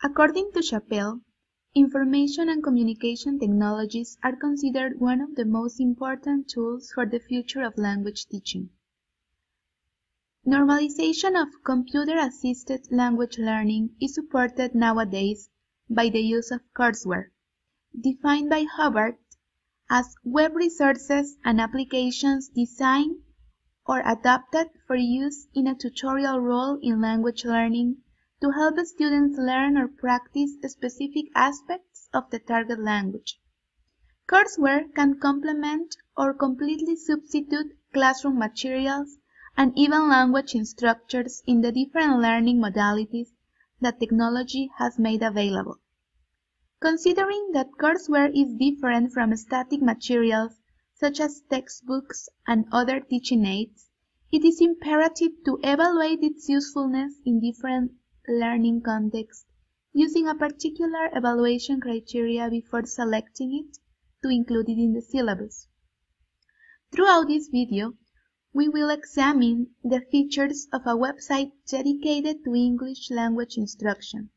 According to Chappell, information and communication technologies are considered one of the most important tools for the future of language teaching. Normalization of computer-assisted language learning is supported nowadays by the use of courseware, defined by Hubbard as web resources and applications designed or adapted for use in a tutorial role in language learning to help students learn or practice specific aspects of the target language. Courseware can complement or completely substitute classroom materials and even language instructors in the different learning modalities that technology has made available. Considering that courseware is different from static materials such as textbooks and other teaching aids, it is imperative to evaluate its usefulness in different learning contexts using a particular evaluation criteria before selecting it to include it in the syllabus. Throughout this video, we will examine the features of a website dedicated to English language instruction,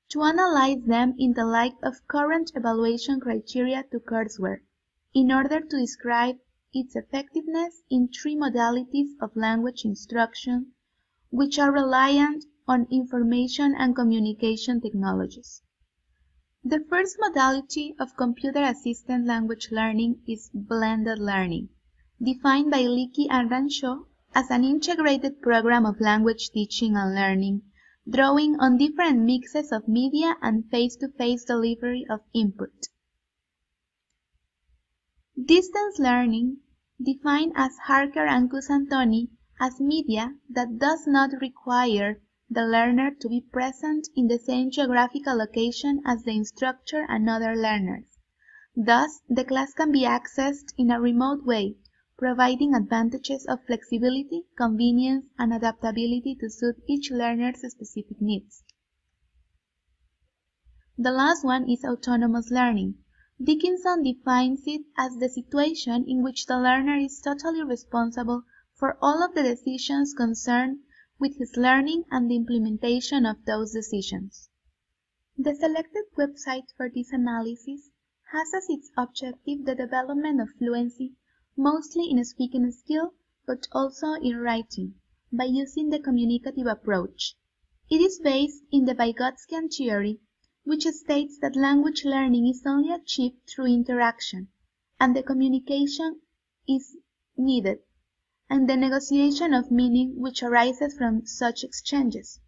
to analyze them in the light of current evaluation criteria to courseware, in order to describe its effectiveness in three modalities of language instruction, which are reliant on information and communication technologies. The first modality of computer-assisted language learning is blended learning, defined by Leakey and Rancho as an integrated program of language teaching and learning, drawing on different mixes of media and face-to-face delivery of input. Distance learning, defined as Harker and Cusantoni as media that does not require the learner to be present in the same geographical location as the instructor and other learners. Thus, the class can be accessed in a remote way, providing advantages of flexibility, convenience, and adaptability to suit each learner's specific needs. The last one is autonomous learning. Dickinson defines it as the situation in which the learner is totally responsible for all of the decisions concerned with his learning and the implementation of those decisions. The selected website for this analysis has as its objective the development of fluency, mostly in speaking skill, but also in writing, by using the communicative approach. It is based in the Vygotskian theory, which states that language learning is only achieved through interaction, and the communication is needed, and the negotiation of meaning which arises from such exchanges.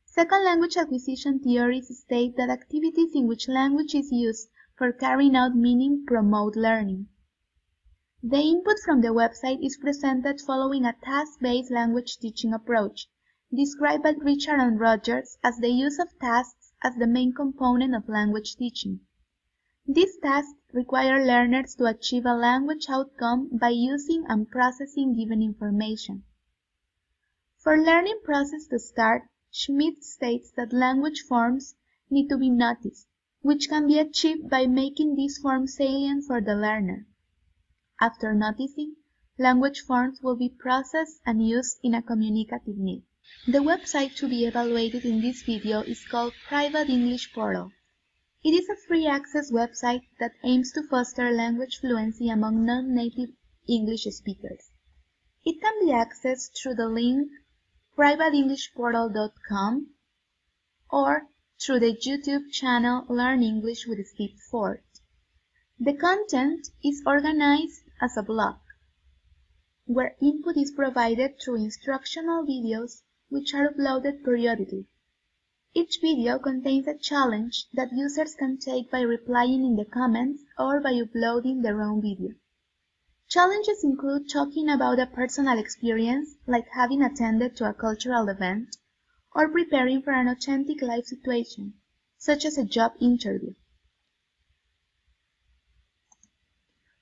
Second language acquisition theories state that activities in which language is used for carrying out meaning promote learning. The input from the website is presented following a task-based language teaching approach, described by Richard and Rogers as the use of tasks as the main component of language teaching. These tasks require learners to achieve a language outcome by using and processing given information. For learning process to start, Schmidt states that language forms need to be noticed, which can be achieved by making these forms salient for the learner. After noticing, language forms will be processed and used in a communicative need. The website to be evaluated in this video is called Private English Portal. It is a free access website that aims to foster language fluency among non-native English speakers. It can be accessed through the link privateenglishportal.com or through the YouTube channel Learn English with Steve Ford. The content is organized as a blog, where input is provided through instructional videos which are uploaded periodically. Each video contains a challenge that users can take by replying in the comments or by uploading their own video. Challenges include talking about a personal experience, like having attended to a cultural event, or preparing for an authentic life situation, such as a job interview.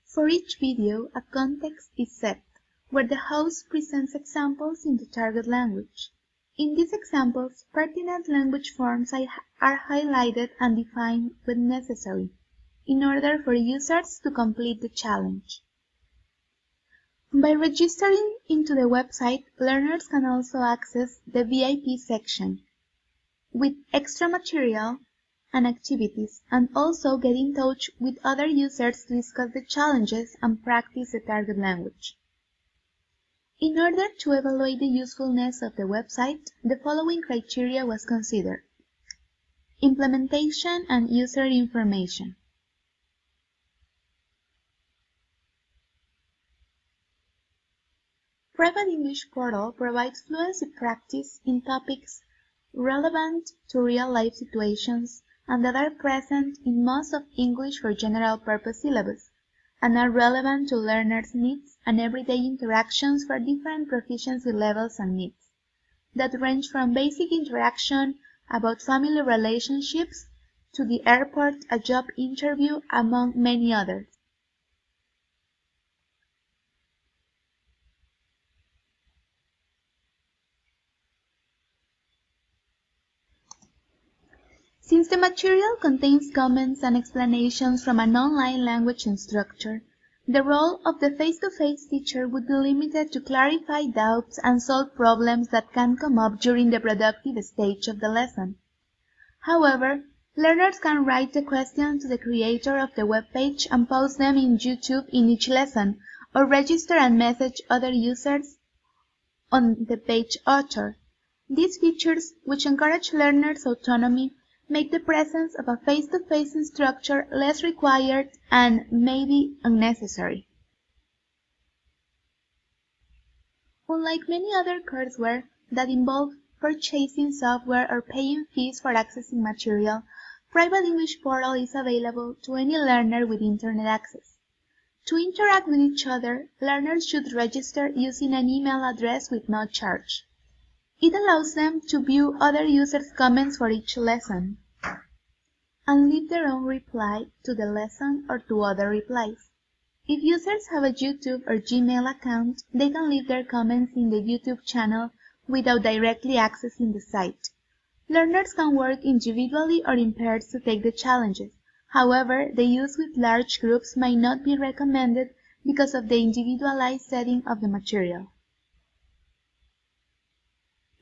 For each video, a context is set, where the host presents examples in the target language. In these examples, pertinent language forms are highlighted and defined when necessary, in order for users to complete the challenge. By registering into the website, learners can also access the VIP section, with extra material and activities, and also get in touch with other users to discuss the challenges and practice the target language. In order to evaluate the usefulness of the website, the following criteria was considered: implementation and user information. Private English Portal provides fluency practice in topics relevant to real-life situations and that are present in most of English for general-purpose syllabus, and are relevant to learners' needs and everyday interactions for different proficiency levels and needs, that range from basic interaction about family relationships to the airport, a job interview, among many others. Since the material contains comments and explanations from an online language instructor, the role of the face-to-face teacher would be limited to clarify doubts and solve problems that can come up during the productive stage of the lesson. However, learners can write the question to the creator of the web page and post them in YouTube in each lesson, or register and message other users on the page author. These features, which encourage learners' autonomy, make the presence of a face-to-face instructor less required and maybe unnecessary. Unlike many other courseware that involve purchasing software or paying fees for accessing material, Private English Portal is available to any learner with internet access. To interact with each other, learners should register using an email address with no charge. It allows them to view other users' comments for each lesson and leave their own reply to the lesson or to other replies. If users have a YouTube or Gmail account, they can leave their comments in the YouTube channel without directly accessing the site. Learners can work individually or in pairs to take the challenges. However, the use with large groups might not be recommended because of the individualized setting of the material.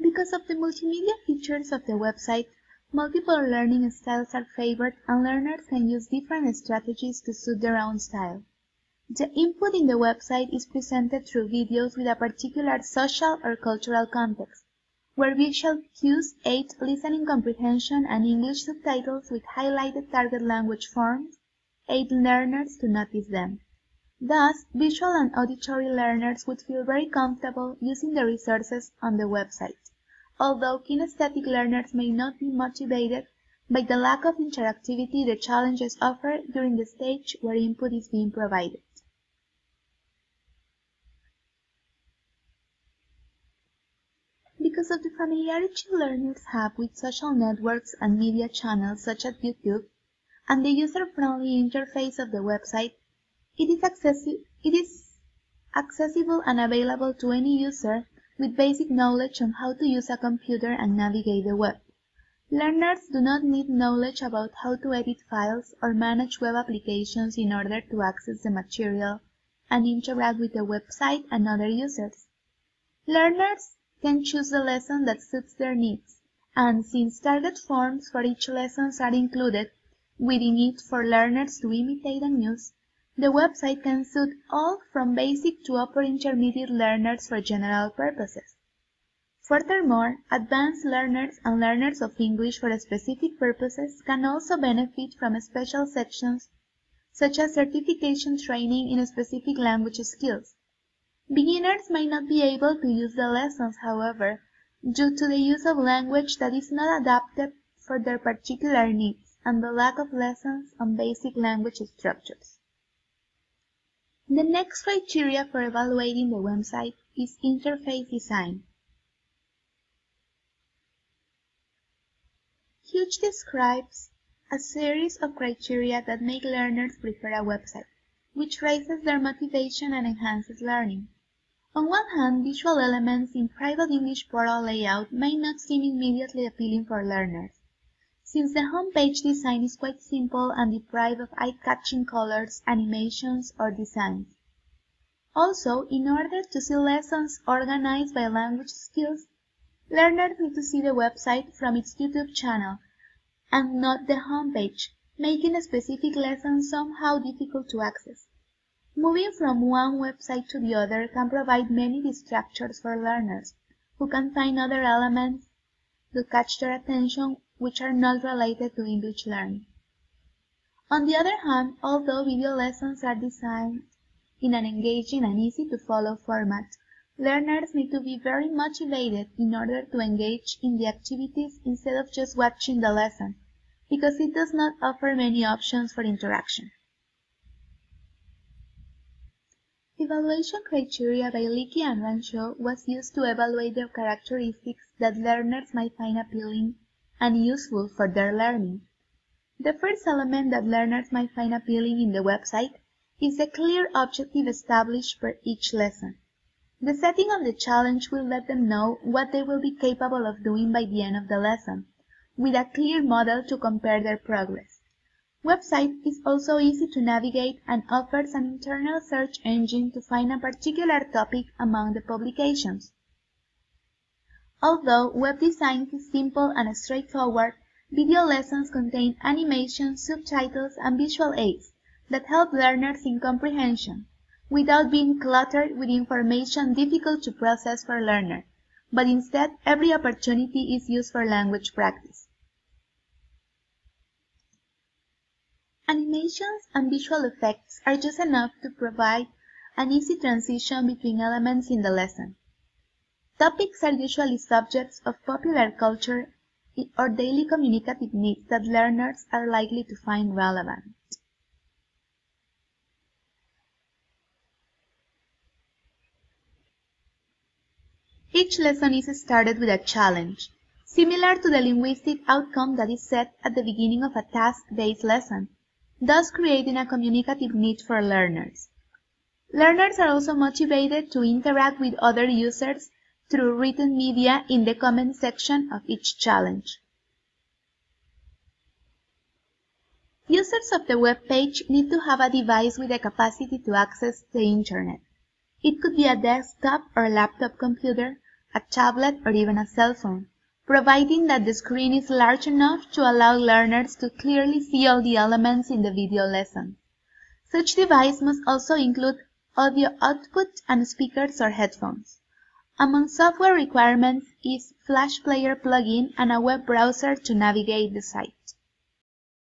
Because of the multimedia features of the website, multiple learning styles are favored and learners can use different strategies to suit their own style. The input in the website is presented through videos with a particular social or cultural context, where visual cues aid listening comprehension and English subtitles with highlighted target language forms aid learners to notice them. Thus, visual and auditory learners would feel very comfortable using the resources on the website, although kinesthetic learners may not be motivated by the lack of interactivity the challenges offer during the stage where input is being provided. Because of the familiarity learners have with social networks and media channels such as YouTube, and the user-friendly interface of the website, it is accessible and available to any user with basic knowledge on how to use a computer and navigate the web. Learners do not need knowledge about how to edit files or manage web applications in order to access the material and interact with the website and other users. Learners can choose the lesson that suits their needs, and since target forms for each lesson are included within it for learners to imitate and use, the website can suit all from basic to upper intermediate learners for general purposes. Furthermore, advanced learners and learners of English for specific purposes can also benefit from special sections such as certification training in specific language skills. Beginners might not be able to use the lessons, however, due to the use of language that is not adapted for their particular needs and the lack of lessons on basic language structures. The next criteria for evaluating the website is interface design. Hughes describes a series of criteria that make learners prefer a website, which raises their motivation and enhances learning. On one hand, visual elements in Private English Portal layout may not seem immediately appealing for learners, since the homepage design is quite simple and deprived of eye-catching colors, animations, or designs. Also, in order to see lessons organized by language skills, Learners need to see the website from its YouTube channel and not the homepage, making a specific lesson somehow difficult to access. Moving from one website to the other can provide many distractors for learners, who can find other elements to catch their attention which are not related to English learning. On the other hand, although video lessons are designed in an engaging and easy-to-follow format, learners need to be very motivated in order to engage in the activities instead of just watching the lesson, because it does not offer many options for interaction. Evaluation criteria by Leakey and Rancho was used to evaluate the characteristics that learners might find appealing and useful for their learning. The first element that learners might find appealing in the website is the clear objective established for each lesson. The setting of the challenge will let them know what they will be capable of doing by the end of the lesson, with a clear model to compare their progress. Website is also easy to navigate and offers an internal search engine to find a particular topic among the publications. Although web design is simple and straightforward, video lessons contain animations, subtitles, and visual aids that help learners in comprehension, without being cluttered with information difficult to process for learners, but instead every opportunity is used for language practice. Animations and visual effects are just enough to provide an easy transition between elements in the lesson. Topics are usually subjects of popular culture or daily communicative needs that learners are likely to find relevant. Each lesson is started with a challenge, similar to the linguistic outcome that is set at the beginning of a task-based lesson, thus creating a communicative need for learners. Learners are also motivated to interact with other users through written media in the comment section of each challenge. Users of the web page need to have a device with the capacity to access the Internet. It could be a desktop or laptop computer, a tablet, or even a cell phone, providing that the screen is large enough to allow learners to clearly see all the elements in the video lesson. Such device must also include audio output and speakers or headphones. Among software requirements is Flash Player plugin and a web browser to navigate the site.